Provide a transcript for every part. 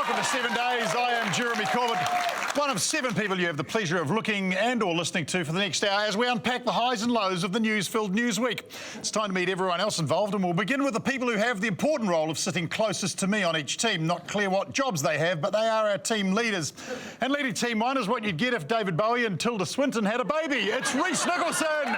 Welcome to 7 Days. I am Jeremy Corbett, one of 7 people you have the pleasure of looking and or listening to for the next hour as we unpack the highs and lows of the news-filled news week. It's time to meet everyone else involved, and we'll begin with the people who have the important role of sitting closest to me on each team. Not clear what jobs they have, but they are our team leaders. And leading Team 1 is what you'd get if David Bowie and Tilda Swinton had a baby. It's Rhys Nicholson.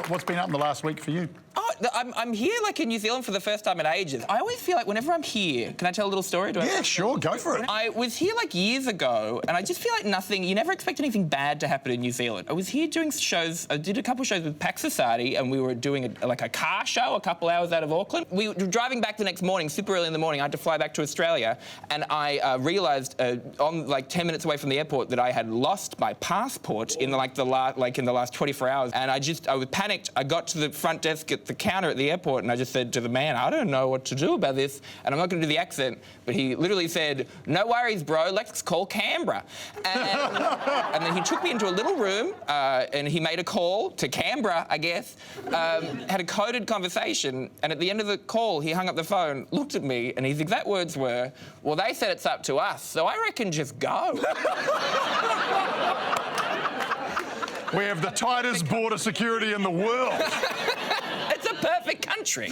What's been up in the last week for you? Oh, I'm here like in New Zealand for the first time in ages. I always feel like whenever I'm here... Can I tell a little story? Yeah, sure, go for it. I was here like years ago, and I just feel like nothing... You never expect anything bad to happen in New Zealand. I was here doing shows... I did a couple of shows with Pax Society, and we were doing a car show a couple hours out of Auckland. We were driving back the next morning, super early in the morning. I had to fly back to Australia, and I realised on like 10 minutes away from the airport that I had lost my passport in the last 24 hours, and I was panicked. I got to the front desk at the counter at the airport, and I just said to the man, I don't know what to do about this, and I'm not going to do the accent, but he literally said, no worries, bro, let's call Canberra. And then he took me into a little room, and he made a call to Canberra, I guess, had a coded conversation, and at the end of the call, he hung up the phone, looked at me, and his exact words were, well, they said it's up to us, so I reckon just go. We have the tightest border security in the world. It's a perfect country.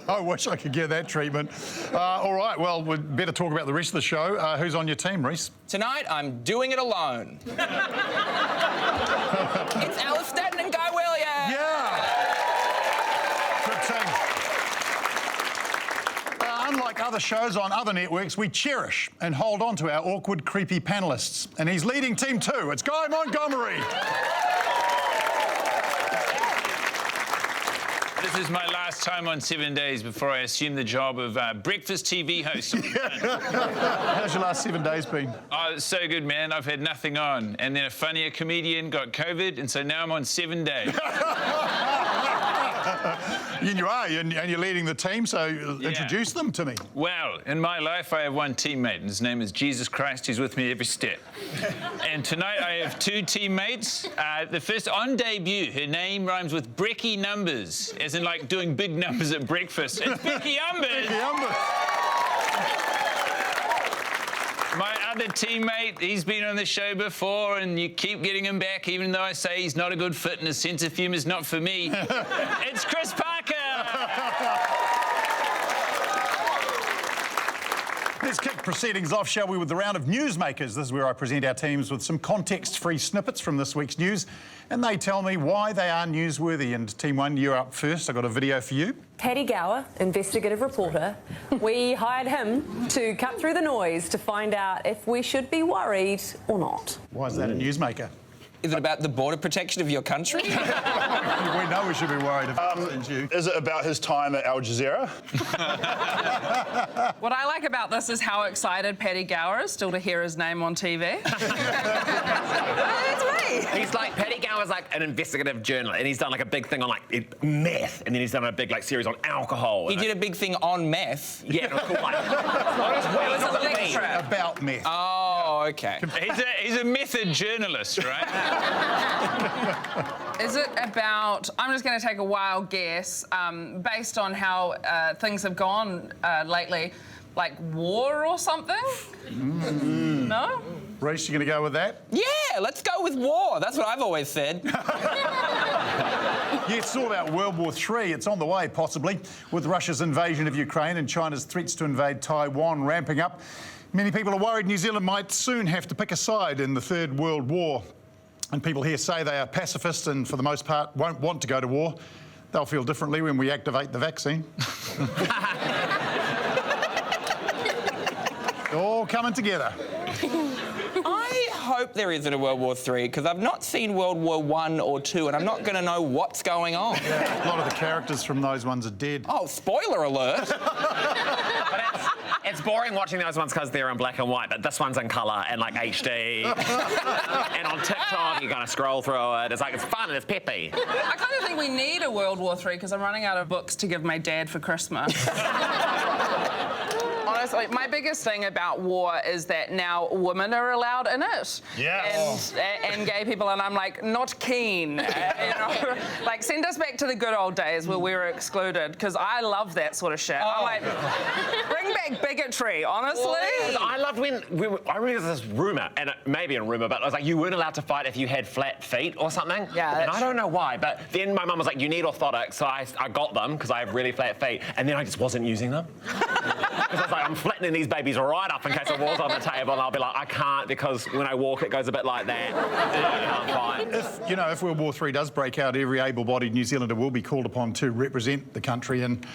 I wish I could get that treatment. All right, well, we'd better talk about the rest of the show. Who's on your team, Rhys? Tonight, I'm doing it alone. It's Alice Sneddon and Guy Williams. Yeah. Good team. Unlike other shows on other networks, we cherish and hold on to our awkward, creepy panelists. And he's leading Team 2. It's Guy Montgomery. This is my last time on 7 Days before I assume the job of breakfast TV host. How's your last 7 days been? Oh, it's so good, man. I've had nothing on. And then a funnier comedian got COVID, and so now I'm on 7 days. And you are, and you're leading the team, so introduce them to me. Well, in my life, I have one teammate, and his name is Jesus Christ. He's with me every step. And tonight, I have 2 teammates. The first on debut, her name rhymes with Becky numbers, as in like doing big numbers at breakfast. It's Becky Umbers. Becky Umbers. My other teammate, he's been on the show before, and you keep getting him back, even though I say he's not a good fit and his sense of humour's not for me. It's Chris Parker! Let's kick proceedings off, shall we, with the round of newsmakers. This is where I present our teams with some context-free snippets from this week's news, and they tell me why they are newsworthy. And Team 1, you're up first. I've got a video for you. Paddy Gower, investigative reporter, we hired him to cut through the noise to find out if we should be worried or not. Why is that a newsmaker? Is it about the border protection of your country? We know we should be worried about you. Is it about his time at Al Jazeera? What I like about this is how excited Paddy Gower is still to hear his name on TV. It's me. He's like, Paddy Gower's like an investigative journalist, and he's done like a big thing on like meth, and then he's done a big like series on alcohol. He did a big thing on meth. Yeah, it was cool. Like, it was a big trip. About meth. Oh, OK. He's a method journalist, right? Is it about, I'm just going to take a wild guess, based on how things have gone lately, like war or something? No? Rhys, you going to go with that? Yeah, let's go with war. That's what I've always said. Yeah, it's all about World War III. It's on the way, possibly, with Russia's invasion of Ukraine and China's threats to invade Taiwan ramping up. Many people are worried New Zealand might soon have to pick a side in the Third World War. And people here say they are pacifists and, for the most part, won't want to go to war. They'll feel differently when we activate the vaccine. All coming together. I hope there isn't a World War III, because I've not seen World War I or II, and I'm not going to know what's going on. Yeah, a lot of the characters from those ones are dead. Oh, spoiler alert. but it's boring watching those ones because they're in black and white, but this one's in colour and like HD. And on TikTok, you kind of scroll through it. It's like, it's fun and it's peppy. I kind of think we need a World War III because I'm running out of books to give my dad for Christmas. honestly, my biggest thing about war is that now women are allowed in it. Yes. And gay people, and I'm like, not keen. Like, send us back to the good old days where we were excluded, because I love that sort of shit. I'm like, bring back bigotry, honestly. I loved when I remember this rumour, and it may be a rumour, but it was like you weren't allowed to fight if you had flat feet or something. Yeah. And I don't know why, but then my mum was like, you need orthotics, so I got them because I have really flat feet, and then I just wasn't using them. Because I was like, I'm flattening these babies right up in case a war's on the table, and I'll be like, I can't because when I walk it goes a bit like that. I'm fine. If World War III does break out, every able-bodied New Zealander will be called upon to represent the country, and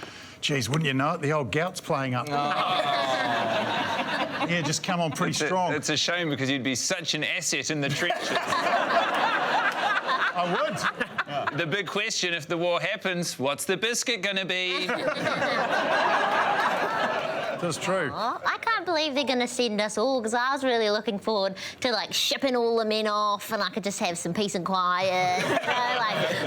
geez, wouldn't you know it, the old gout's playing up. Yeah, just come on pretty strong. It's a shame because you'd be such an asset in the trenches. I would. The big question, if the war happens, what's the biscuit going to be? That's true. Oh, I can't believe they're going to send us all, because I was really looking forward to like shipping all the men off, and I could just have some peace and quiet. You know,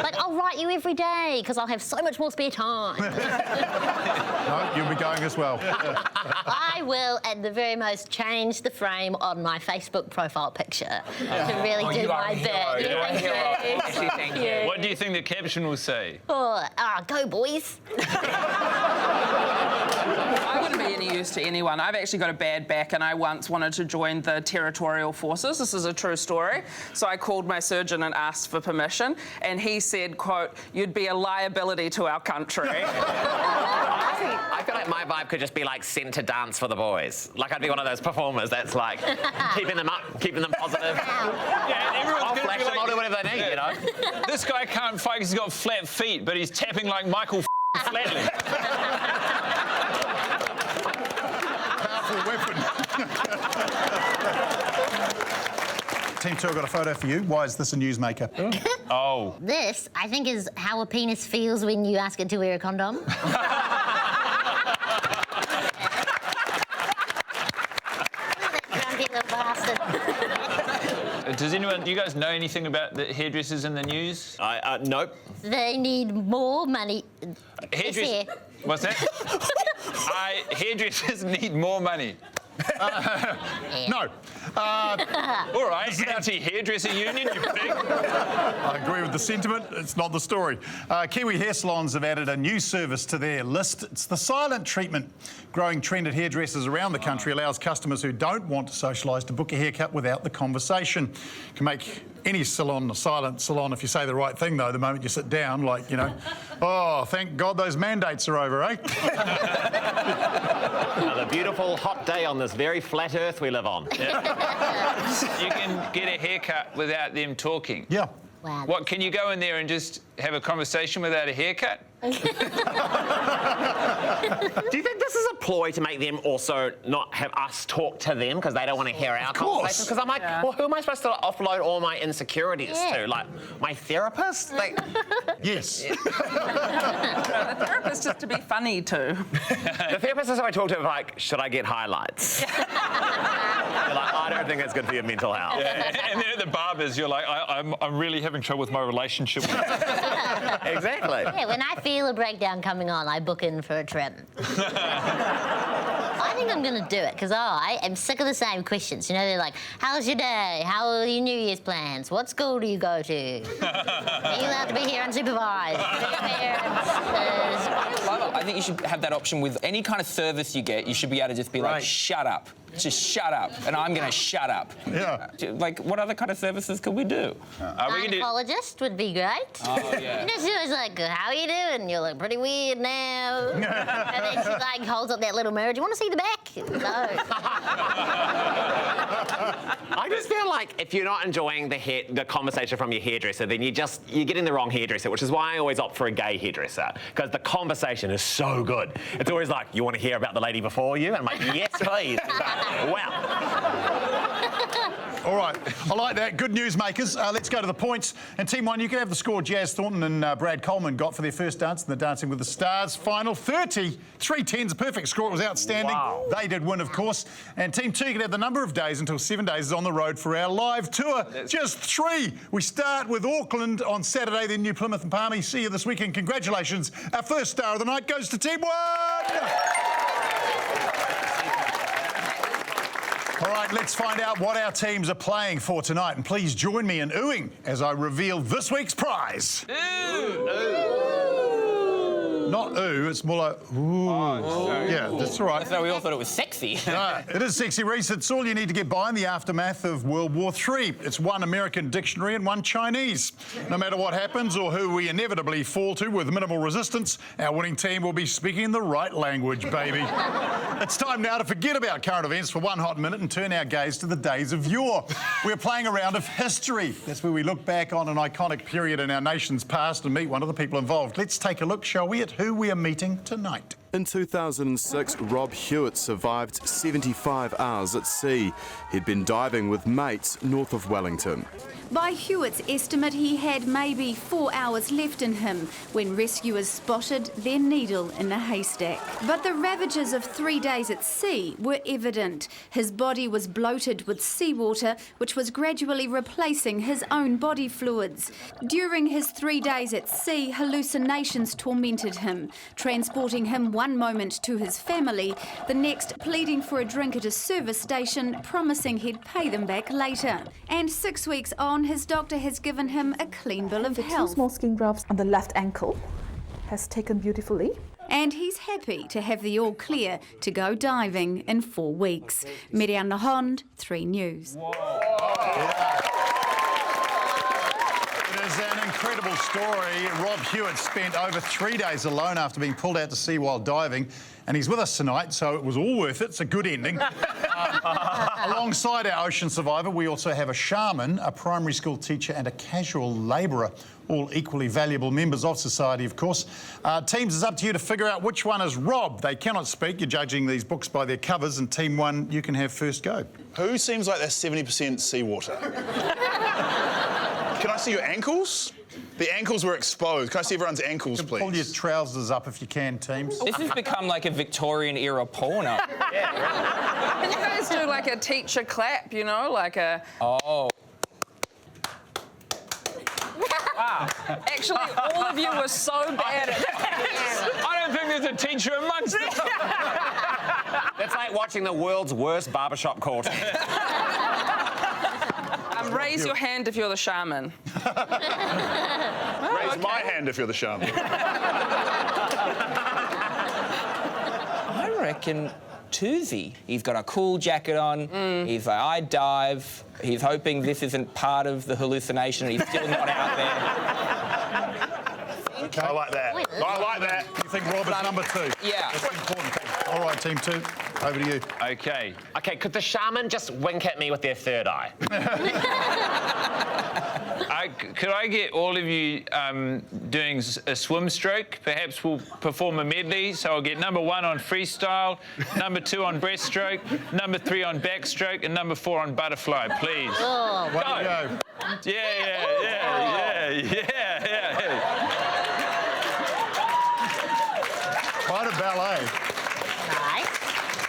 like I'll write you every day because I'll have so much more spare time. No, you'll be going as well. I will, at the very most, change the frame on my Facebook profile picture to really do my bit. Thank you. What do you think the caption will say? Go boys. I wouldn't be any use to anyone. I've actually got a bad back, and I once wanted to join the territorial forces. This is a true story. So I called my surgeon and asked for permission, and he said, quote, "You'd be a liability to our country." I feel like my vibe could just be like sent to dance for the boys. Like I'd be one of those performers that's like keeping them up, keeping them positive. Yeah, and everyone's I'll gonna flash be them, like, I'll do whatever they need, you know? This guy can't fight because he's got flat feet, but he's tapping like Michael Flatley. Powerful weapon. Team 2, I've got a photo for you. Why is this a newsmaker? Oh. This, I think, is how a penis feels when you ask it to wear a condom. Grumpy little bastard. Do you guys know anything about the hairdressers in the news? Nope. They need more money. Hairdressers. What's that? Hairdressers need more money. No. All right, anti-hairdresser union, you pig. I agree with the sentiment. It's not the story. Kiwi hair salons have added a new service to their list. It's the silent treatment. Growing trend at hairdressers around the country allows customers who don't want to socialise to book a haircut without the conversation. Can make any salon a silent salon if you say the right thing, though, the moment you sit down, like, you know, oh, thank God those mandates are over, eh? Another beautiful hot day on this very flat earth we live on. You can get a haircut without them talking. Yeah. Wow. What, can you go in there and just have a conversation without a haircut? Do you think this is a ploy to make them also not have us talk to them because they don't want to hear our conversations? Because I'm like, well, who am I supposed to offload all my insecurities to? Like, my therapist? Like, Yes. The therapist is to be funny to. the therapist is who I talk to, like, should I get highlights? They're like, I don't think that's good for your mental health. Yeah, and then at the barbers, you're like, I'm really having trouble with my relationship. Exactly. Yeah, when I feel a breakdown coming on, I book in for a trim. I think I'm going to do it because I am sick of the same questions. You know, they're like, how's your day? How are your New Year's plans? What school do you go to? Are you allowed to be here unsupervised? Do your parents? I think you should have that option with any kind of service you get. You should be able to just be like, shut up. Just shut up. And I'm going to shut up. Yeah. Like, what other kind of services could we do? Gynecologist would be great. Oh, yeah. You know, she was like, how are you doing? You're like, pretty weird now. And then she like holds up that little mirror. Do you want to see the back? No. I just feel like if you're not enjoying the conversation from your hairdresser, then you're getting the wrong hairdresser, which is why I always opt for a gay hairdresser, because the conversation is so good. It's always like, you want to hear about the lady before you? And I'm like, yes, please. Wow. All right, I like that. Good news makers. Let's go to the points. And Team 1, you can have the score Jazz Thornton and Brad Coleman got for their first dance in the Dancing with the Stars final. 3-10's a perfect score. It was outstanding. Wow. They did win, of course. And Team 2, you can have the number of days until 7 days is on the road for our live tour. Just 3. We start with Auckland on Saturday, then New Plymouth and Palmy. See you this weekend. Congratulations. Our first star of the night goes to Team 1. All right, let's find out what our teams are playing for tonight. And please join me in oohing as I reveal this week's prize. Not ooh, it's more like ooh. Yeah, that's all right. So we all thought it was sexy. No, it is sexy, Rhys. It's all you need to get by in the aftermath of World War III. It's one American dictionary and one Chinese. No matter what happens or who we inevitably fall to with minimal resistance, our winning team will be speaking the right language, baby. It's time now to forget about current events for one hot minute and turn our gaze to the days of yore. We're playing a round of history. That's where we look back on an iconic period in our nation's past and meet one of the people involved. Let's take a look, shall we, at who we are meeting tonight. In 2006, Rob Hewitt survived 75 hours at sea. He'd been diving with mates north of Wellington. By Hewitt's estimate, he had maybe 4 hours left in him when rescuers spotted their needle in a haystack. But the ravages of 3 days at sea were evident. His body was bloated with seawater, which was gradually replacing his own body fluids. During his 3 days at sea, hallucinations tormented him, transporting him one moment to his family, the next pleading for a drink at a service station, promising he'd pay them back later. And 6 weeks on, his doctor has given him a clean bill of health. 2 small skin grafts on the left ankle has taken beautifully. And he's happy to have the all clear to go diving in 4 weeks. Miriam Nahond, 3 News. It is an incredible story. Rob Hewitt spent over 3 days alone after being pulled out to sea while diving, and he's with us tonight, so it was all worth it. It's a good ending. Alongside our ocean survivor, we also have a shaman, a primary school teacher and a casual labourer, all equally valuable members of society, of course. Teams, it's up to you to figure out which one is Rob. They cannot speak. You're judging these books by their covers, and Team 1, you can have first go. Who seems like they're 70% seawater? Can I see your ankles? The ankles were exposed. Can I see everyone's ankles, please? Pull your trousers up if you can, teams. This has become like a Victorian-era porno. Can you guys do like a teacher clap, you know, like a... Oh. Wow. Actually, all of you were so bad at it. I don't think there's a teacher amongst us. That's like watching the world's worst barbershop call. Raise your hand if you're the shaman. Raise my hand if you're the shaman. I reckon Toozy. He's got a cool jacket on. He's like, I dive. He's hoping this isn't part of the hallucination and he's still not out there. Okay. I like that. I like that. You think Rob is number 2? Yeah. That's important. All right, Team 2, over to you. Okay. Okay, could the shaman just wink at me with their third eye? Could I get all of you doing a swim stroke? Perhaps we'll perform a medley. So I'll get number 1 on freestyle, number 2 on breaststroke, number 3 on backstroke, and number 4 on butterfly, please. Oh. Way to go. Yeah. Quite a ballet. Nice.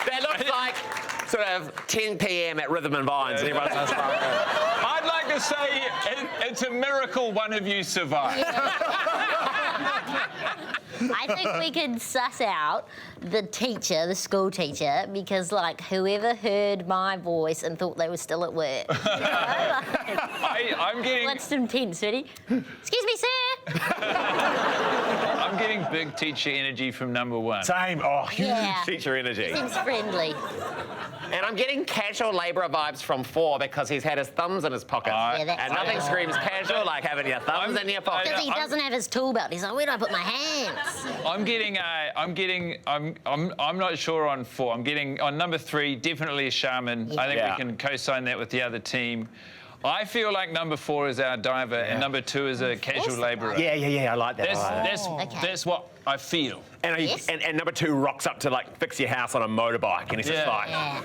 That looks like sort of 10 p.m. at Rhythm and Vines. And everyone's just like, I'd like to say it's a miracle one of you survived. I think we can suss out the teacher, the school teacher, because, like, whoever heard my voice and thought they were still at work. You know? I'm getting... What's intense, ready? Excuse me, sir. I'm getting big teacher energy from number 1. same. Oh, huge Yeah. teacher energy. Seems friendly. And I'm getting casual labourer vibes from 4 because he's had his thumbs in his pocket. Yeah, that's and nothing right. screams casual like having your thumbs in your pocket. Because he doesn't have his tool belt. He's like, where do I put my hands? I'm not sure on 4. I'm getting on number 3, definitely a shaman. I think Yeah. we can co-sign that with the other team. I feel like number 4 is our diver and number 2 is a casual labourer. Yeah, I like that. That's what I feel. And, Yes. and number 2 rocks up to, like, fix your house on a motorbike and he's just like, Yeah.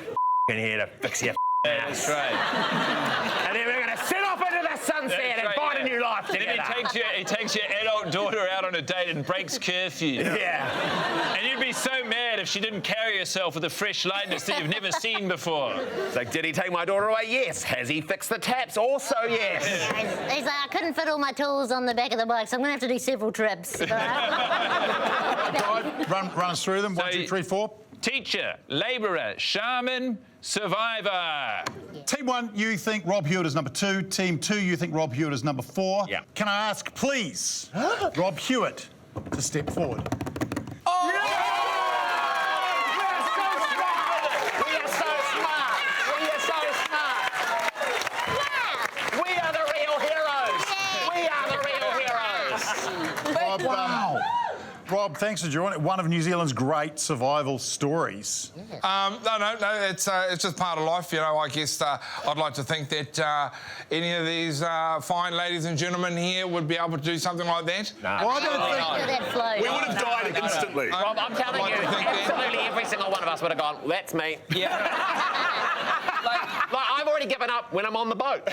in here to fix your That's right. And then we're going to sit off into the sunset and find a new life And together. then he takes your adult daughter out on a date and breaks curfew. Yeah. And you'd be so mad if she didn't carry herself with a fresh lightness that you've never seen before. It's like, did he take my daughter away? Yes. Has he fixed the taps? Also, yes. He's like, I couldn't fit all my tools on the back of the bike, so I'm going to have to do several trips. Run us through them. 1, 2, 3, 4. teacher, labourer, shaman, survivor. Team 1, you think Rob Hewitt is number 2. Team 2, you think Rob Hewitt is number 4. Yeah. Can I ask, please, Rob Hewitt to step forward? Oh! Yeah! We are so smart! We are so smart! We are so smart! We are the real heroes! We are the real heroes! Rob, Rob, thanks for joining. One of New Zealand's great survival stories. No, it's just part of life, you know. I guess I'd like to think that any of these fine ladies and gentlemen here would be able to do something like that. No. Well, I don't think... We would have died instantly. Rob, I'm telling you, absolutely every single one of us would have gone, that's me. Yeah. Like, I've already given up when I'm on the boat.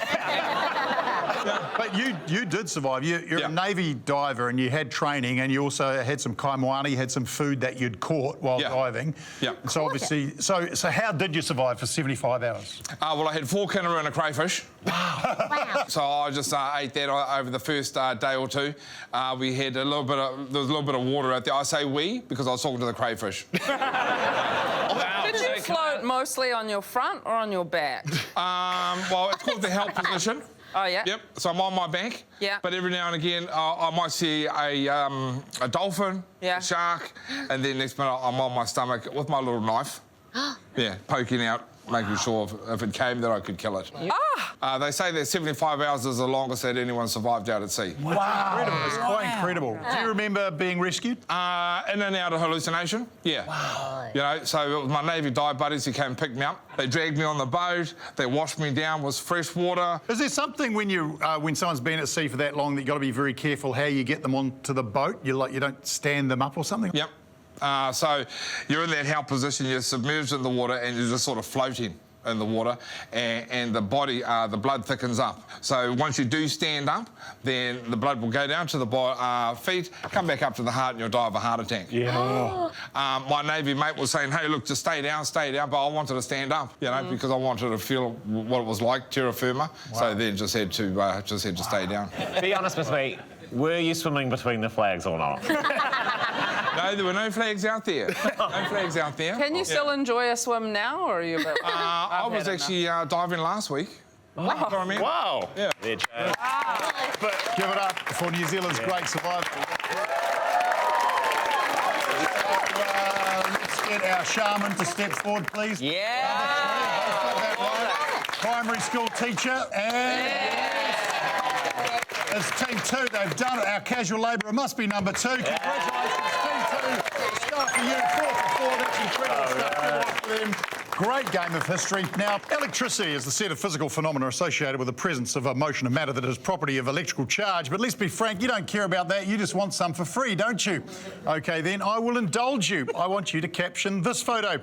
But you did survive. You're a Navy diver and you had training and you also had some kaimoana, you had some food that you'd caught while diving. Yeah. So obviously, so how did you survive for 75 hours? Well, I had 4 kinner and a crayfish. Wow. So I just ate that over the first day or two. We had there was a little bit of water out there. I say we because I was talking to the crayfish. Did you float mostly on your front or on your back? Well, it's called the help position. Oh, yeah? Yep, so I'm on my back. Yeah. But every now and again, I might see a dolphin, a shark, and then next minute I'm on my stomach with my little knife. Yeah, poking out, making sure if it came that I could kill it. They say that 75 hours is the longest that anyone survived out at sea. Wow. Incredible. It's quite incredible. Do you remember being rescued? In and out of hallucination, yeah. Wow. You know, so it was my Navy dive buddies who came and picked me up. They dragged me on the boat, they washed me down with fresh water. Is there something when someone's been at sea for that long that you've got to be very careful how you get them onto the boat? You don't stand them up or something? Yep. So you're in that help position, you're submerged in the water and you're just sort of floating in the water and the body, the blood thickens up. So once you do stand up, then the blood will go down to the feet, come back up to the heart and you'll die of a heart attack. Yeah. My Navy mate was saying, hey, look, just stay down, but I wanted to stand up, you know, because I wanted to feel what it was like, terra firma. Wow. So then just had to stay down. Be honest with me, were you swimming between the flags or not? No, there were no flags out there. No flags out there. Can you still enjoy a swim now, or are you a bit... I was actually diving last week. Wow. You know what I mean? Wow. Yeah. But give it up for New Zealand's great survivor. Let's get our shaman to step forward, please. Primary school teacher and... As Team 2, they've done it. Our casual labourer must be number 2. Congratulations, Team 2. Stuff for you. 4 for 4. That's incredible stuff for them. Great game of history. Now, electricity is the set of physical phenomena associated with the presence of a motion of matter that is property of electrical charge. But let's be frank, you don't care about that. You just want some for free, don't you? OK, then I will indulge you. I want you to caption this photo.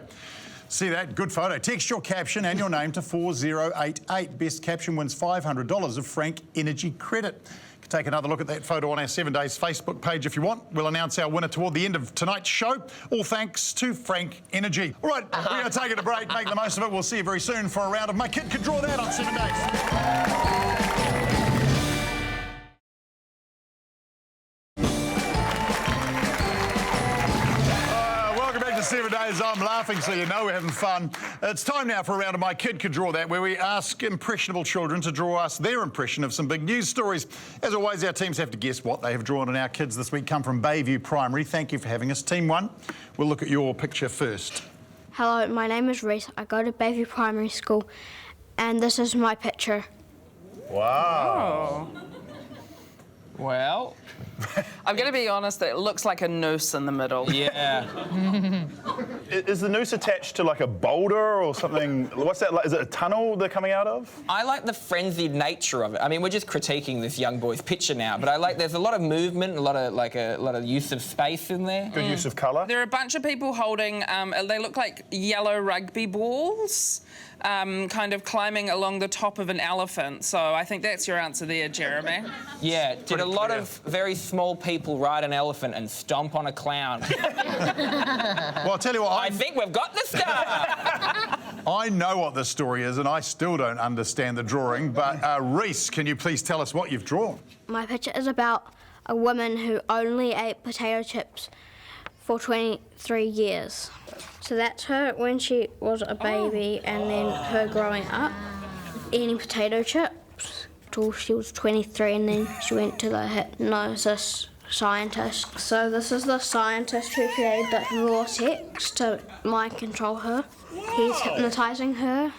See that? Good photo. Text your caption and your name to 4088. Best caption wins $500 of Frank Energy credit. You can take another look at that photo on our 7 Days Facebook page if you want. We'll announce our winner toward the end of tonight's show, all thanks to Frank Energy. All right, we're going to take it a break, make the most of it. We'll see you very soon for a round of My Kid Could Draw That on 7 Days. Welcome back to 7 Days. I'm laughing, so you know we're having fun. It's time now for a round of My Kid Could Draw That, where we ask impressionable children to draw us their impression of some big news stories. As always, our teams have to guess what they have drawn, and our kids this week come from Bayview Primary. Thank you for having us. Team 1, we'll look at your picture first. Hello, my name is Rhys. I go to Bayview Primary School, and this is my picture. Wow. Oh. Well, I'm going to be honest, it looks like a noose in the middle. Yeah. Is the noose attached to like a boulder or something? What's that like? Is it a tunnel they're coming out of? I like the frenzied nature of it. I mean, we're just critiquing this young boy's picture now, but I like there's a lot of movement, a lot of use of space in there. Good use of colour. There are a bunch of people holding, they look like yellow rugby balls, kind of climbing along the top of an elephant. So I think that's your answer there, Jeremy. Yeah, did a lot of very small people ride an elephant and stomp on a clown? Well, I'll tell you what, I think we've got the star. I know what this story is, and I still don't understand the drawing, but Rhys, can you please tell us what you've drawn? My picture is about a woman who only ate potato chips for 23 years. So that's her when she was a baby and then her growing up, eating potato chips till she was 23 and then she went to the hypnosis scientist. So this is the scientist who created the vortex to mind control her. He's hypnotising her.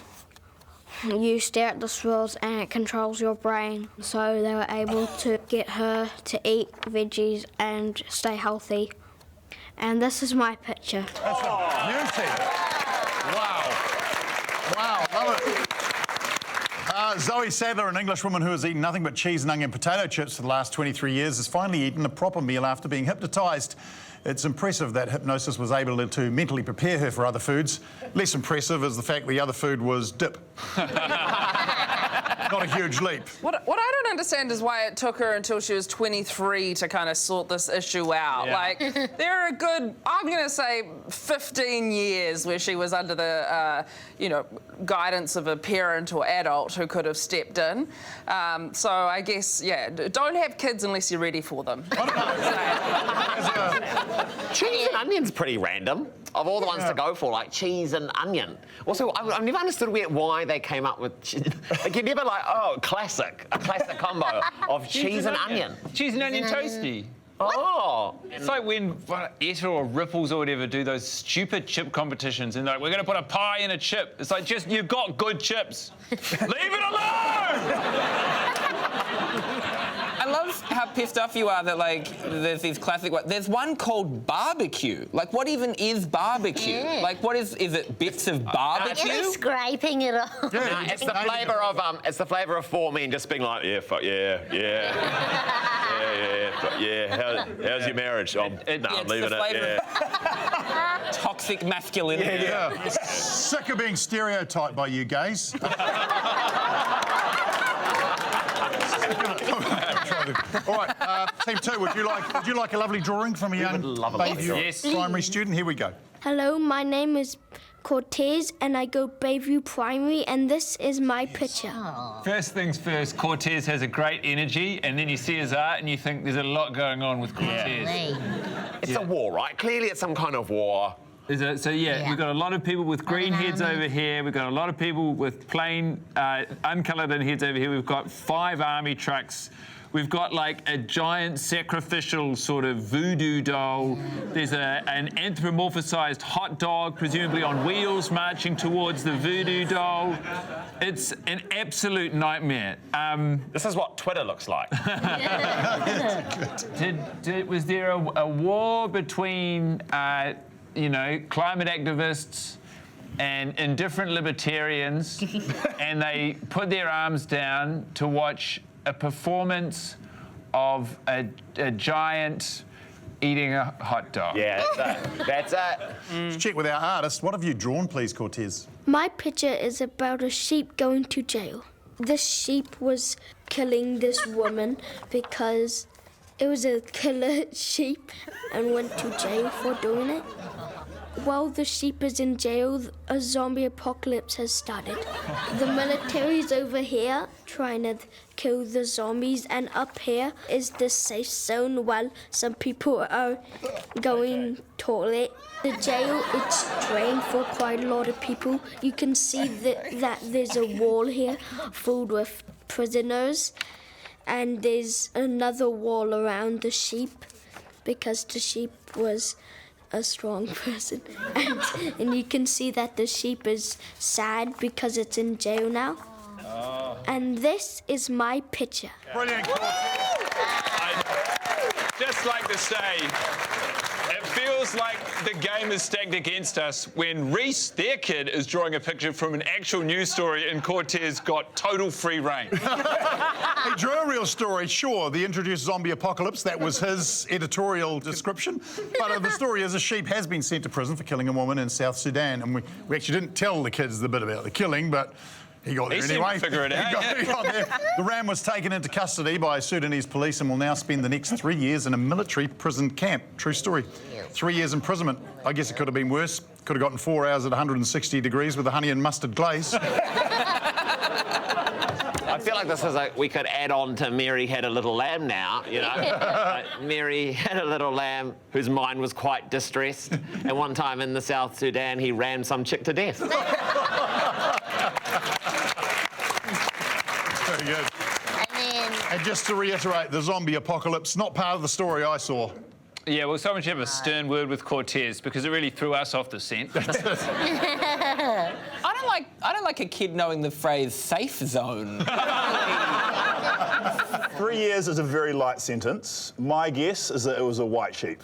You stare at the swirls and it controls your brain. So they were able to get her to eat veggies and stay healthy. And this is my picture. That's a beauty. Wow. Wow, love it. Zoe Sadler, an Englishwoman who has eaten nothing but cheese and onion potato chips for the last 23 years, has finally eaten a proper meal after being hypnotised. It's impressive that hypnosis was able to mentally prepare her for other foods. Less impressive is the fact the other food was dip. Not a huge leap. What I don't understand is why it took her until she was 23 to kind of sort this issue out. Yeah. Like, there are a good, I'm going to say, 15 years where she was under the, guidance of a parent or adult who could have stepped in. So I guess, yeah, don't have kids unless you're ready for them. Cheese and onion's pretty random. Of all the ones to go for, like cheese and onion. Also, I've never understood why they came up with... Like, you're never like, oh, a classic combo of cheese and onion. Cheese and onion toasty. Oh. It's like when Etta or Ripples or whatever do those stupid chip competitions and they're like, we're going to put a pie in a chip. It's like, just, you've got good chips. Leave it alone! I love how pissed off you are that, like, there's these classic... There's one called barbecue. Like, what even is barbecue? Yeah. Like, what is it bits of barbecue? You're scraping it off. Yeah, no, it's the flavour of four men just being like, yeah, fuck, yeah. How's your marriage? I'm leaving it. Yeah. Toxic masculinity. Yeah. Sick of being stereotyped by you gays. All right, team two. Would you like a lovely drawing from a young Bayview primary student? Here we go. Hello, my name is Cortez and I go Bayview Primary and this is my picture. First things first, Cortez has a great energy, and then you see his art and you think there's a lot going on with Cortez. It's a war, right? Clearly it's some kind of war. We've got a lot of people with green heads over here. We've got a lot of people with plain, uncoloured heads over here. We've got 5 army trucks. We've got like a giant sacrificial sort of voodoo doll. There's an anthropomorphized hot dog, presumably on wheels, marching towards the voodoo doll. It's an absolute nightmare. This is what Twitter looks like. Was there a war between, climate activists and indifferent libertarians, and they put their arms down to watch a performance of a giant eating a hot dog? Yeah, that's it. Let's check with our artist. What have you drawn, please, Cortez? My picture is about a sheep going to jail. This sheep was killing this woman because it was a killer sheep and went to jail for doing it. While the sheep is in jail, a zombie apocalypse has started. The military's over here trying to kill the zombies, and up here is the safe zone while some people are going toilet. The jail, it's drained for quite a lot of people. You can see that there's a wall here filled with prisoners, and there's another wall around the sheep because the sheep was a strong person. And you can see that the sheep is sad because it's in jail now. Oh. And this is my picture. Brilliant. I'd just like to say, it feels like the game is stacked against us when Rhys, their kid, is drawing a picture from an actual news story and Cortez got total free reign. He drew a real story, sure. The introduced zombie apocalypse, that was his editorial description. But the story is a sheep has been sent to prison for killing a woman in South Sudan. And we actually didn't tell the kids the bit about the killing, but he got there anyway. Figure it out. He got there. The ram was taken into custody by Sudanese police and will now spend the next 3 years in a military prison camp. True story. 3 years imprisonment. I guess it could have been worse. Could have gotten 4 hours at 160 degrees with a honey and mustard glaze. feel like this is we could add on to Mary Had a Little Lamb now, you know. Mary had a little lamb whose mind was quite distressed, and one time in the South Sudan he ran some chick to death. Very good. And just to reiterate, the zombie apocalypse, not part of the story I saw. Yeah, well, someone should have a stern word with Cortez because it really threw us off the scent. I don't like a kid knowing the phrase safe zone. 3 years is a very light sentence. My guess is that it was a white sheep.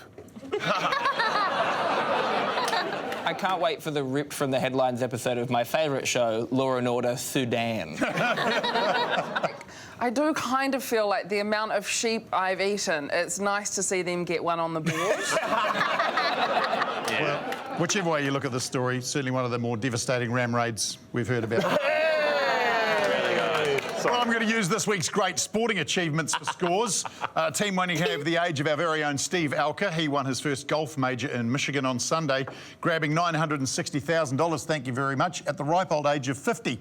I can't wait for the ripped from the headlines episode of my favourite show, Law and Order Sudan. I do kind of feel like the amount of sheep I've eaten, it's nice to see them get one on the board. Well, whichever way you look at the story, certainly one of the more devastating ram raids we've heard about. Well, I'm going to use this week's great sporting achievements for scores. Team 1, you have the age of our very own Steve Alker. He won his first golf major in Michigan on Sunday, grabbing $960,000, thank you very much, at the ripe old age of 50.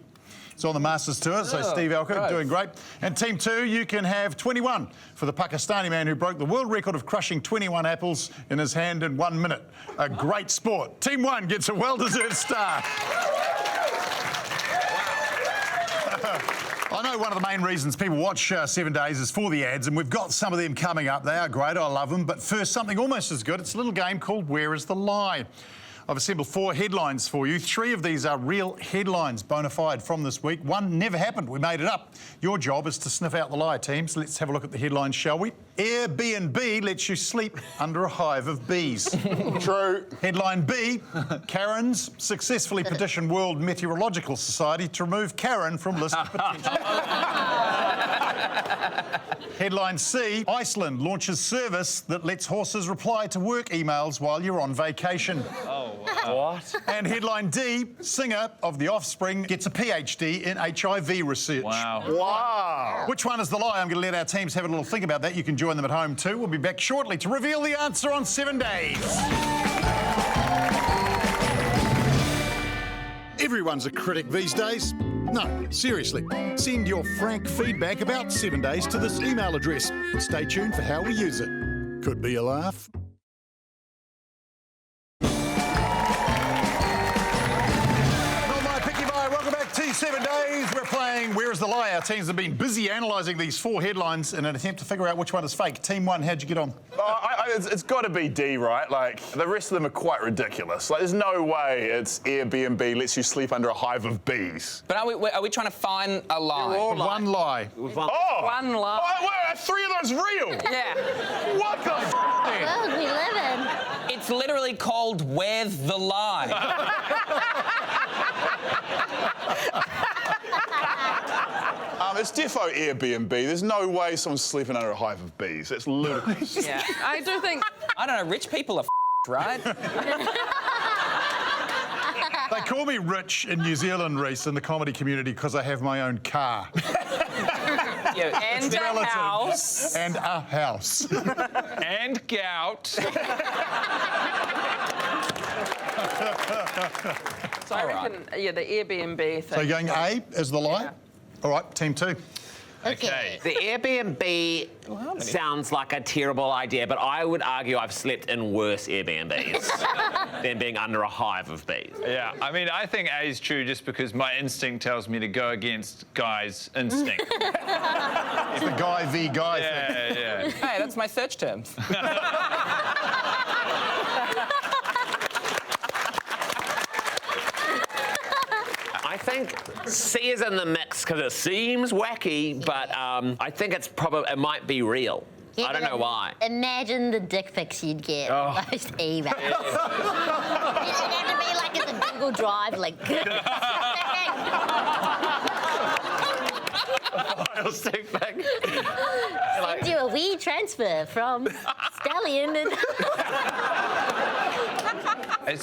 It's on the Masters Tour, so Steve Alker doing great. And Team 2, you can have 21 for the Pakistani man who broke the world record of crushing 21 apples in his hand in 1 minute. A great sport. Team 1 gets a well-deserved star. I know one of the main reasons people watch 7 Days is for the ads, and we've got some of them coming up. They are great, I love them. But first, something almost as good. It's a little game called Where is the Lie? I've assembled 4 headlines for you. 3 of these are real headlines, bona fide, from this week. 1 never happened. We made it up. Your job is to sniff out the lie, teams. Let's have a look at the headlines, shall we? Airbnb lets you sleep under a hive of bees. True. Headline B, Karens successfully petition World Meteorological Society to remove Karen from list of potential. Headline C, Iceland launches service that lets horses reply to work emails while you're on vacation. Oh, wow. What? And headline D, singer of The Offspring gets a PhD in HIV research. Wow. Wow. Which one is the lie? I'm going to let our teams have a little think about that. You can join them at home too. We'll be back shortly to reveal the answer on 7 Days. Everyone's a critic these days. No, seriously. Send your frank feedback about 7 Days to this email address. Stay tuned for how we use it. Could be a laugh. Welcome back to 7 Days. We're playing Where is the Lie? Our teams have been busy analysing these 4 headlines in an attempt to figure out which one is fake. Team 1, how'd you get on? It's got to be D, right? Like, the rest of them are quite ridiculous. Like, there's no way it's Airbnb lets you sleep under a hive of bees. But are we trying to find a lie? One lie. One lie. Oh, wait, are 3 of those real? Yeah. What the f***? world we live in. It's literally called Where's the Lie? It's defo Airbnb. There's no way someone's sleeping under a hive of bees. It's ludicrous. Yeah, I do think... I don't know, rich people are right? They call me rich in New Zealand, Rhys, in the comedy community because I have my own car. Yeah, and a house. And a house. And gout. So I reckon, yeah, the Airbnb thing. So you're going A as the lie? Yeah. All right, team 2. Okay. The Airbnb sounds like a terrible idea, but I would argue I've slept in worse Airbnbs than being under a hive of bees. Yeah, I mean, I think A is true just because my instinct tells me to go against Guy's instinct. It's the guy v guy thing. Yeah. Hey, that's my search terms. I think C is in the mix because it seems wacky, but I think it might be real. Yeah, I don't know why. Imagine the dick pics you'd get most emails. It'd have to be like it's a Google Drive link. Send you a wee transfer from Stallion. And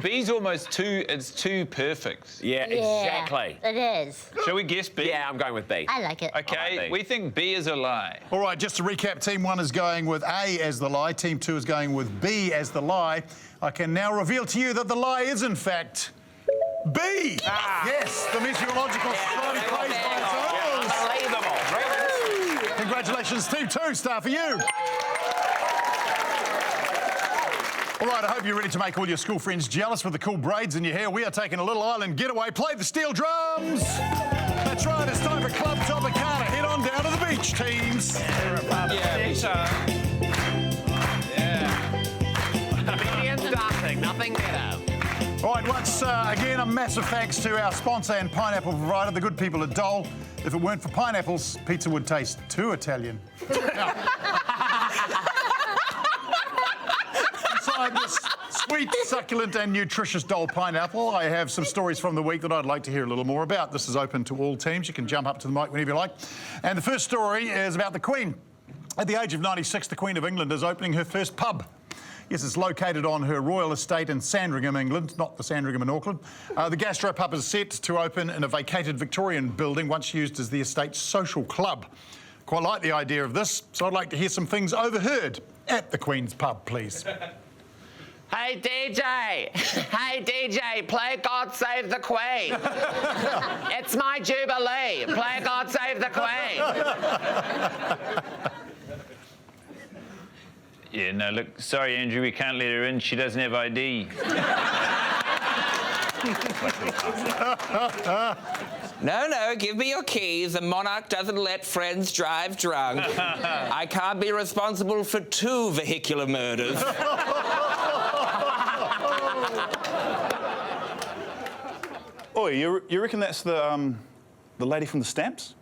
B's almost too perfect. Yeah, exactly. It is. Shall we guess B? Yeah, I'm going with B. I like it. Okay, we think B is a lie. All right, just to recap, Team 1 is going with A as the lie. Team 2 is going with B as the lie. I can now reveal to you that the lie is, in fact, B. Yes, the Meteorological Society plays by its rules. Congratulations, Team 2, star for you. All right, I hope you're ready to make all your school friends jealous with the cool braids in your hair. We are taking a little island getaway. Play the steel drums. That's right, it's time for Club Tropicana. Head on down to the beach, teams. Comedians dancing, nothing better. All right, once again, a massive thanks to our sponsor and pineapple provider, the good people at Dole. If it weren't for pineapples, pizza would taste too Italian. Now, inside this sweet, succulent and nutritious Dole pineapple, I have some stories from the week that I'd like to hear a little more about. This is open to all teams. You can jump up to the mic whenever you like. And the first story is about the Queen. At the age of 96, the Queen of England is opening her first pub. Yes, it's located on her royal estate in Sandringham, England, not the Sandringham in Auckland. The gastropub is set to open in a vacated Victorian building, once used as the estate's social club. Quite like the idea of this, so I'd like to hear some things overheard at the Queen's pub, please. Hey DJ! Hey DJ, play God Save the Queen! It's my Jubilee! Play God Save the Queen! Yeah, no, look, sorry, Andrew, we can't let her in. She doesn't have ID. No, give me your keys. The monarch doesn't let friends drive drunk. I can't be responsible for 2 vehicular murders. Oh, you reckon that's the lady from the stamps?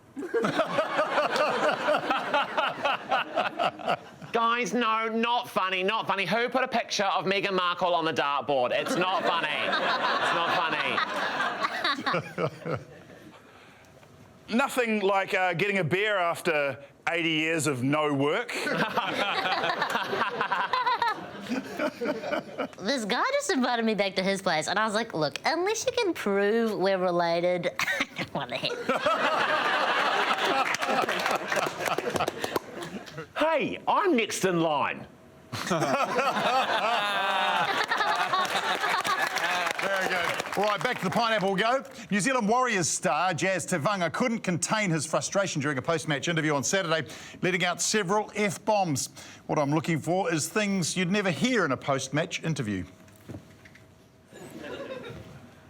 Guys, no, not funny, not funny. Who put a picture of Meghan Markle on the dartboard? It's not funny. It's not funny. Nothing like getting a beer after 80 years of no work. This guy just invited me back to his place, and I was like, look, unless you can prove we're related, I don't want to hit. Hey, I'm next in line. Very good. All right, back to the pineapple we go. New Zealand Warriors star Jazz Tevanga couldn't contain his frustration during a post-match interview on Saturday, letting out several F-bombs. What I'm looking for is things you'd never hear in a post-match interview.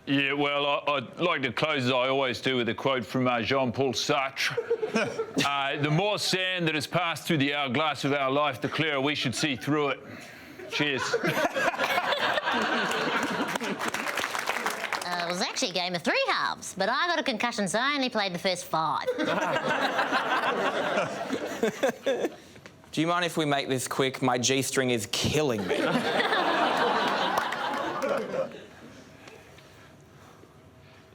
Yeah, well, I'd like to close, as I always do, with a quote from Jean-Paul Sartre. The more sand that has passed through the hourglass of our life, the clearer we should see through it. Cheers. It was actually a game of 3 halves, but I got a concussion, so I only played the first 5. Do you mind if we make this quick? My G-string is killing me.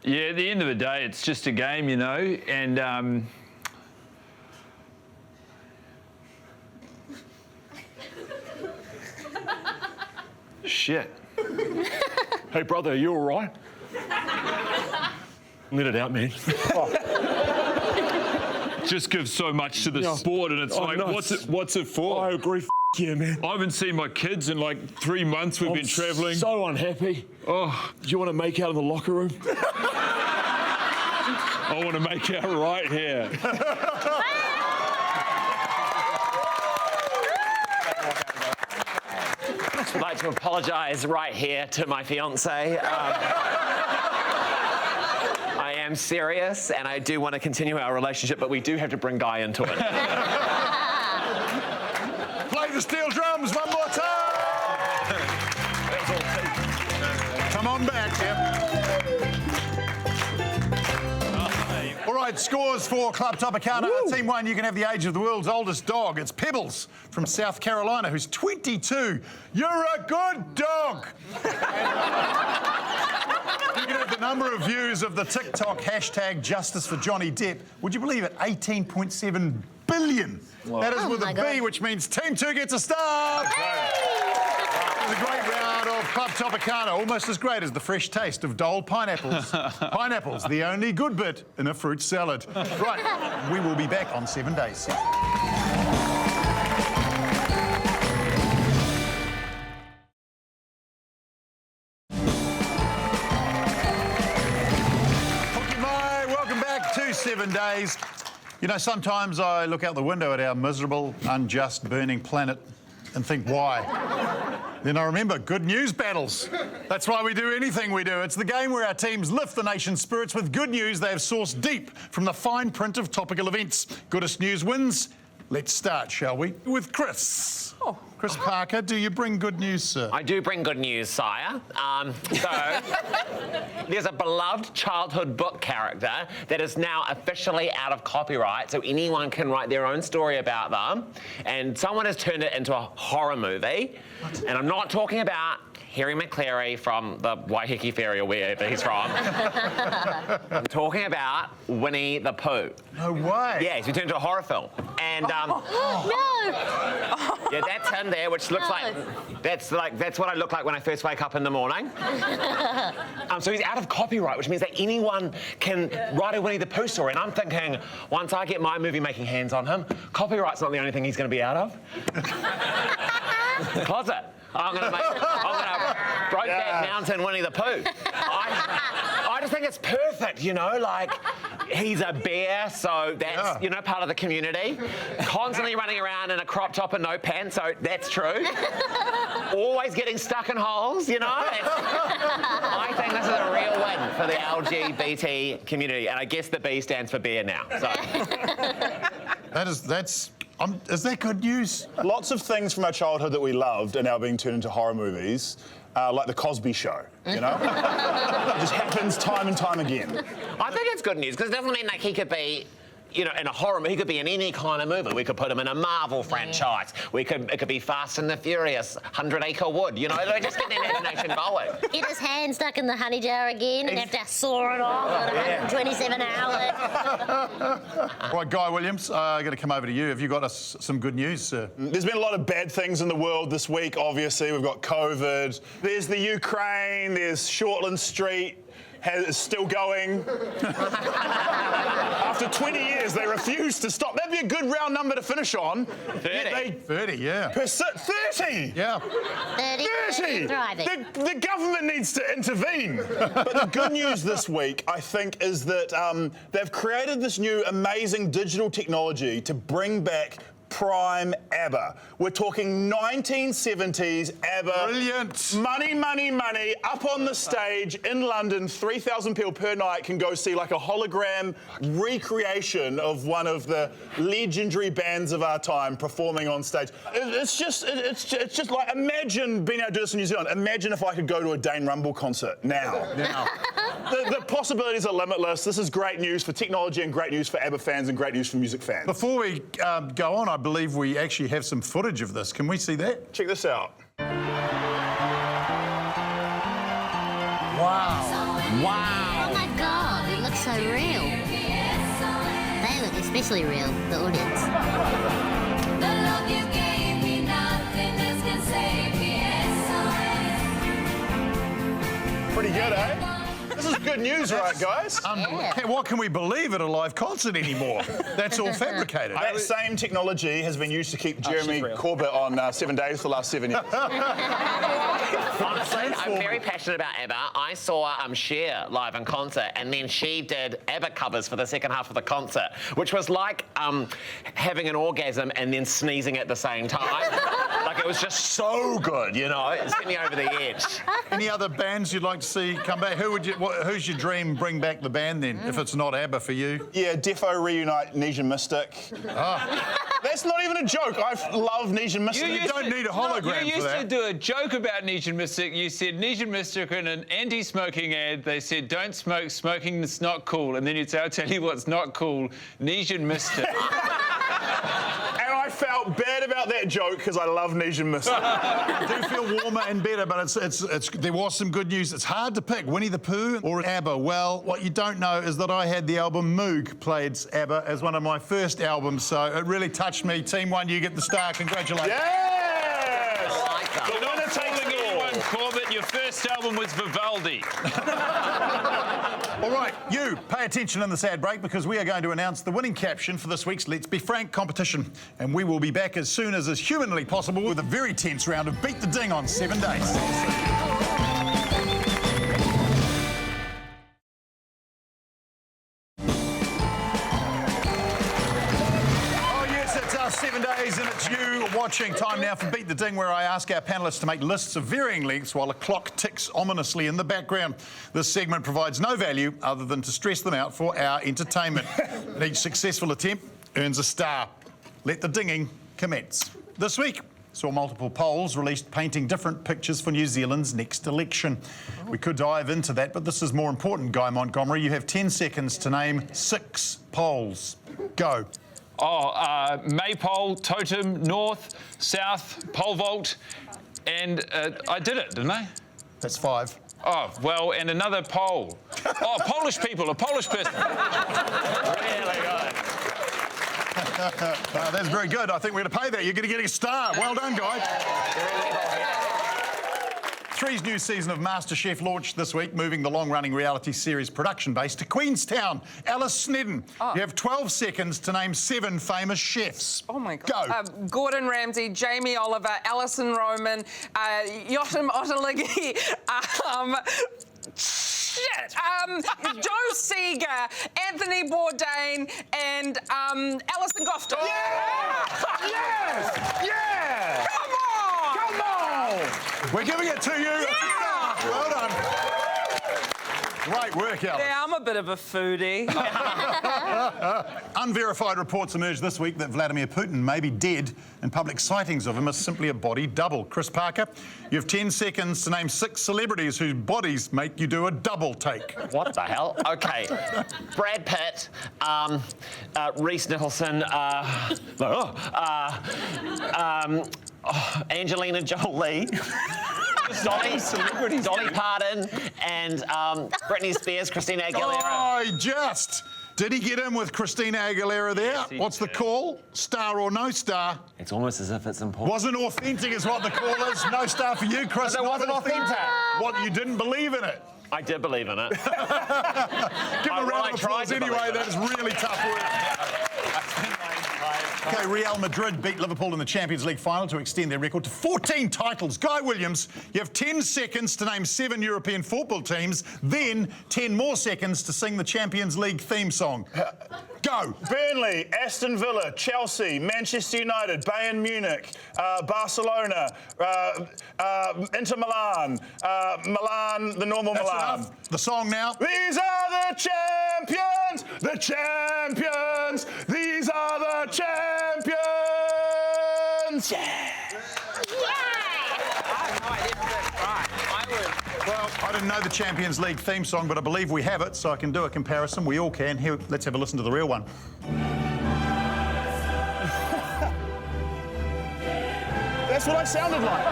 Yeah, at the end of the day, it's just a game, you know, and Shit. Hey, brother, are you all right? Let it out, man. just gives so much to the sport, and it's like, no, what's it for? I agree. Yeah, man. I haven't seen my kids in like 3 months. We've been travelling. So unhappy. Oh, do you want to make out in the locker room? I want to make out right here. I would like to apologise right here to my fiancée. I am serious, and I do want to continue our relationship, but we do have to bring Guy into it. Play the steel drums one more time. Come on back, yep. All right, scores for Club Tropicana. Team 1, you can have the age of the world's oldest dog. It's Pebbles from South Carolina, who's 22. You're a good dog. You can have the number of views of the TikTok hashtag Justice for Johnny Depp. Would you believe it? 18.7 billion. Wow. That is with a B, which means Team 2 gets a star. It was a great round of Club Tropicana, almost as great as the fresh taste of Dole pineapples. Pineapples, the only good bit in a fruit salad. Right, we will be back on 7 days. Welcome back to 7 days. You know, sometimes I look out the window at our miserable, unjust, burning planet and think, why? Then I remember good news battles. That's why we do anything we do. It's the game where our teams lift the nation's spirits with good news they have sourced deep from the fine print of topical events. Goodest news wins. Let's start, shall we? With Chris. Oh. Chris Parker, do you bring good news, sir? I do bring good news, sire. There's a beloved childhood book character that is now officially out of copyright, so anyone can write their own story about them. And someone has turned it into a horror movie. What? And I'm not talking about Harry McCleary from the Waiheke Ferry or wherever he's from. I'm talking about Winnie the Pooh. No way. Yeah, he's been turned into a horror film. And No! yeah, that's him there, which looks that's what I look like when I first wake up in the morning. So he's out of copyright, which means that anyone can write a Winnie the Pooh story. And I'm thinking, once I get my movie making hands on him, copyright's not the only thing he's going to be out of. The closet. I'm gonna Brokeback Mountain Winnie the Pooh. I just think it's perfect, you know, like he's a bear, so that's, you know, part of the community. Constantly running around in a crop top and no pants, so that's true. Always getting stuck in holes, you know. I think this is a real win for the LGBT community, and I guess the B stands for bear now. So. Is that good news? Lots of things from our childhood that we loved are now being turned into horror movies, like The Cosby Show, you know? It just happens time and time again. I think it's good news, because it doesn't mean like he could be, you know, in a horror movie. He could be in any kind of movie. We could put him in a Marvel franchise. It could be Fast and the Furious, 100 Acre Wood, you know? They just get their imagination going. Get his hand stuck in the honey jar again and have to saw it off in 127 hours. Right, Guy Williams, I'm going to come over to you. Have you got us some good news, sir? There's been a lot of bad things in the world this week, obviously. We've got COVID. There's the Ukraine. There's Shortland Street. Is still going. After 20 years, they refuse to stop. That'd be a good round number to finish on. 30. 30, yeah. 30? Yeah. 30. The government needs to intervene. But the good news this week, I think, is that they've created this new amazing digital technology to bring back prime ABBA. We're talking 1970s ABBA. Brilliant. Money, money, money. Up on the stage in London, 3,000 people per night can go see like a hologram recreation of one of the legendary bands of our time performing on stage. It's just like, imagine being able to do this in New Zealand. Imagine if I could go to a Dane Rumble concert now. The possibilities are limitless. This is great news for technology and great news for ABBA fans and great news for music fans. Before we go on, I believe we actually have some footage of this. Can we see that? Check this out. Wow. Oh my God, it looks so real. They look especially real, the audience. Pretty good, eh? This is good news, right, guys? What can we believe at a live concert anymore? That's all fabricated. That same technology has been used to keep Jeremy Corbett on 7 Days for the last 7 years. Honestly, I'm very passionate about ABBA. I saw Cher live in concert, and then she did ABBA covers for the second half of the concert, which was like having an orgasm and then sneezing at the same time. Like, it was just so good, you know? It sent me over the edge. Any other bands you'd like to see come back? Who's your dream bring back the band then, if it's not ABBA for you? Yeah, defo reunite Nesian Mystic. That's not even a joke. I love Nesian Mystic. You don't need a hologram for that. You used to do a joke about Nesian Mystic. You said Nesian Mystic in an anti-smoking ad. They said, don't smoke, smoking is not cool. And then you'd say, I'll tell you what's not cool, Nesian Mystic. And I felt bad about that joke because I love Nesian Mystic. I do feel warmer and better, but there was some good news. It's hard to pick Winnie the Pooh or ABBA. Well, what you don't know is that I had the album Moog played ABBA as one of my first albums, so it really touched me. Team 1, you get the star. Congratulations. Yes! I like that. The winner takes it all. Corbett, your first album was Vivaldi. All right, you pay attention in this ad break because we are going to announce the winning caption for this week's Let's Be Frank competition. And we will be back as soon as is humanly possible with a very tense round of Beat the Ding on 7 Days. 7 days and it's you watching. Time now for Beat the Ding, where I ask our panellists to make lists of varying lengths while a clock ticks ominously in the background. This segment provides no value other than to stress them out for our entertainment. And each successful attempt earns a star. Let the dinging commence. This week saw multiple polls released painting different pictures for New Zealand's next election. We could dive into that, but this is more important, Guy Montgomery. You have 10 seconds to name 6 polls. Go. Maypole, Totem, North, South, Pole Vault, and I did it, didn't I? That's 5. Oh, well, and another pole. Oh, Polish people, a Polish person. Really good. That's very good. I think we're going to pay that. You're going to get a star. Well done, Guy. Three's new season of MasterChef launched this week, moving the long-running reality series production base to Queenstown. Alice Sneddon, you have 12 seconds to name 7 famous chefs. Oh, my God. Go. Gordon Ramsay, Jamie Oliver, Alison Roman, Yotam Ottolenghi, Joe Seeger, Anthony Bourdain, and Alison Gofton. Yeah! Yes! Yeah! Come on! Come on! We're giving it to you. Yeah! Well done. Great work, Alice. Yeah, I'm a bit of a foodie. Unverified reports emerged this week that Vladimir Putin may be dead, and public sightings of him are simply a body double. Chris Parker, you have 10 seconds to name 6 celebrities whose bodies make you do a double take. What the hell? Okay. Brad Pitt, Rhys Nicholson, Angelina Jolie. Dolly Parton and Britney Spears, Christina Aguilera. Did he get in with Christina Aguilera there? Yes, What's the call? Star or no star? It's almost as if it's important. Wasn't authentic is what the call is. No star for you, Chris. But it wasn't authentic. What, you didn't believe in it? I did believe in it. Give him a round of applause anyway. That is really tough work. Okay, Real Madrid beat Liverpool in the Champions League final to extend their record to 14 titles. Guy Williams, you have 10 seconds to name 7 European football teams, then 10 more seconds to sing the Champions League theme song. Go. Burnley, Aston Villa, Chelsea, Manchester United, Bayern Munich, Barcelona, Inter Milan, Milan, the normal That's Milan. enough. The song now. These are the champions, the champions. These are the champions. Yeah. Well, I didn't know the Champions League theme song, but I believe we have it, so I can do a comparison. We all can. Here, let's have a listen to the real one. That's what I sounded like.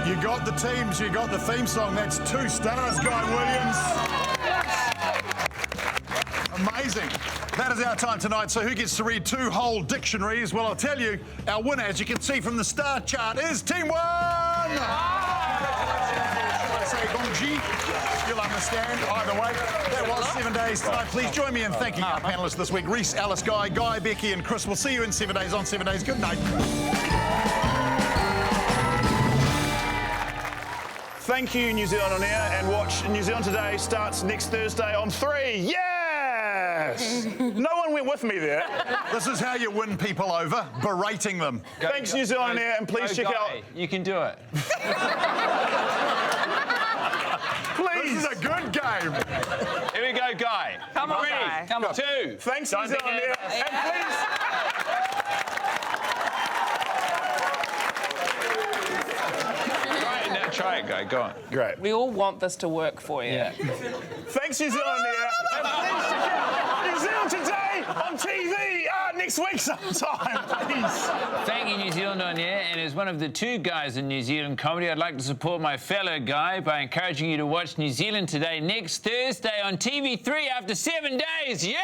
You got the teams, you got the theme song. That's 2 stars, Guy Williams. Amazing. That is our time tonight. So who gets to read 2 whole dictionaries? Well, I'll tell you, our winner, as you can see from the star chart, is Team 1! I say Gongji. You'll understand either way. That was 7 days tonight. Please join me in thanking our panellists this week. Rhys, Alice, Guy, Becky and Chris. We'll see you in 7 days on 7 days. Good night. Thank you, New Zealand On Air, and watch New Zealand Today starts next Thursday on 3. Yes! No one went with me there. This is how you win people over, berating them. Thanks, New Zealand On Air, and please check out... You can do it. Please! This is a good game. Here we go, Guy. Come on, Guy. Come on. 2. Thanks, New Zealand On Air, and please... Try it, Guy. Go on. Great. We all want this to work for you. Yeah. Thanks, New Zealand On Air, and please check out New Zealand Today on TV next week sometime, please. Thank you, New Zealand On Air. And as one of the 2 guys in New Zealand comedy, I'd like to support my fellow Guy by encouraging you to watch New Zealand Today next Thursday on TV3 after 7 days. Yeah!